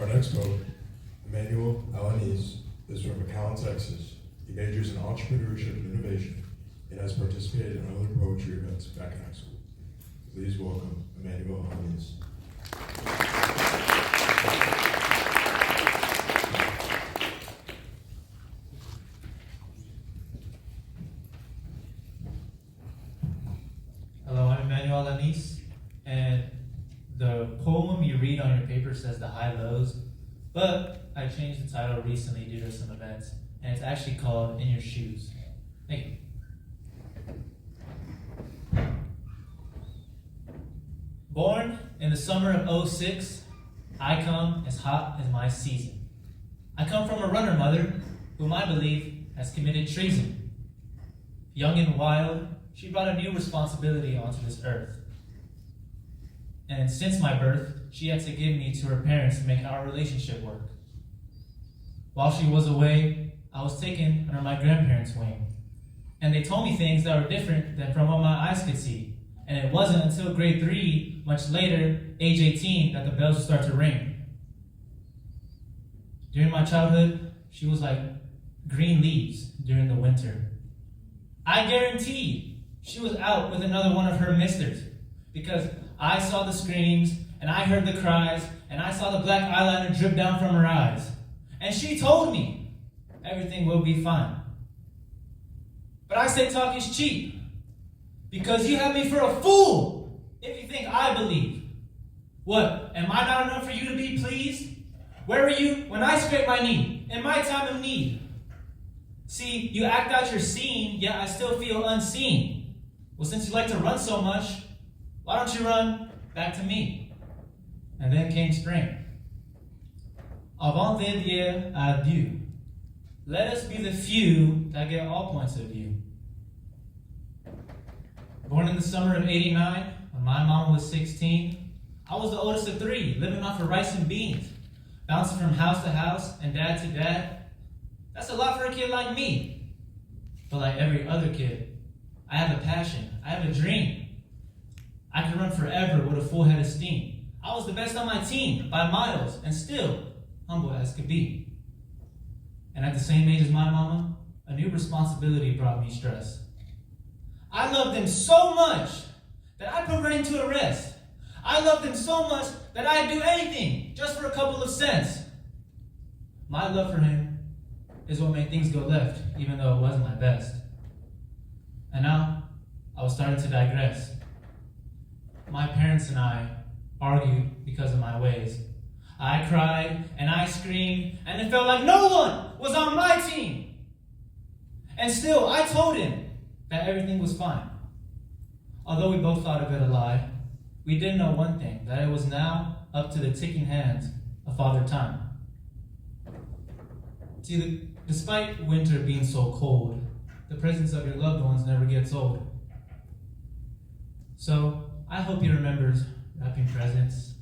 Our next poet, Emmanuel Alanis, is from McAllen, Texas. He majors in entrepreneurship and innovation and has participated in other poetry events back in high school. Please welcome Emmanuel Alanis. Hello, I'm Emmanuel Alanis, and the poem you read on your paper says The High Lows, but I changed the title recently due to some events, and it's actually called In Your Shoes. Thank you. Born in the summer of '06, I come as hot as my season. I come from a runner mother, whom I believe has committed treason. Young and wild, she brought a new responsibility onto this earth. And since my birth, she had to give me to her parents to make our relationship work. While she was away, I was taken under my grandparents' wing. And they told me things that were different than from what my eyes could see. And it wasn't until grade 3, much later, age 18, that the bells would start to ring. During my childhood, she was like green leaves during the winter. I guarantee she was out with another one of her misters, because I saw the screams, and I heard the cries, and I saw the black eyeliner drip down from her eyes. And she told me everything will be fine. But I say talk is cheap, because you have me for a fool if you think I believe. What, am I not enough for you to be pleased? Where were you when I scraped my knee in my time of need? See, you act out your scene, yet I still feel unseen. Well, since you like to run so much, why don't you run back to me? And then came spring. Avant-dernier adieu. Let us be the few that get all points of view. Born in the summer of '89, when my mama was 16, I was the oldest of 3, living off of rice and beans, bouncing from house to house and dad to dad. That's a lot for a kid like me. But like every other kid, I have a passion, I have a dream. I could run forever with a full head of steam. I was the best on my team by miles, and still humble as could be. And at the same age as my mama, a new responsibility brought me stress. I loved him so much that I put running to arrest. I loved him so much that I'd do anything just for a couple of cents. My love for him is what made things go left, even though it wasn't my best. And now, I was starting to digress. My parents and I argued because of my ways. I cried and I screamed, and it felt like no one was on my team. And still, I told him that everything was fine. Although we both thought of it a lie, we did know one thing, that it was now up to the ticking hands of Father Time. See, despite winter being so cold, the presence of your loved ones never gets old. So, I hope he remembers wrapping presents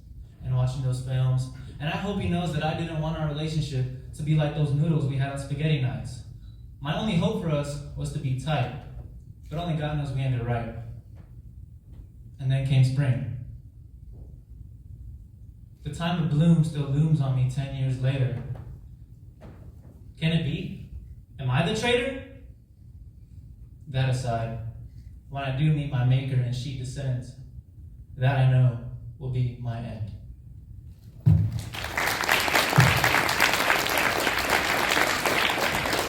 and watching those films, and I hope he knows that I didn't want our relationship to be like those noodles we had on spaghetti nights. My only hope for us was to be tight, but only God knows we ended right. And then came spring. The time of bloom still looms on me 10 years later. Can it be? Am I the traitor? That aside, when I do meet my maker and she descends, that I know will be my end.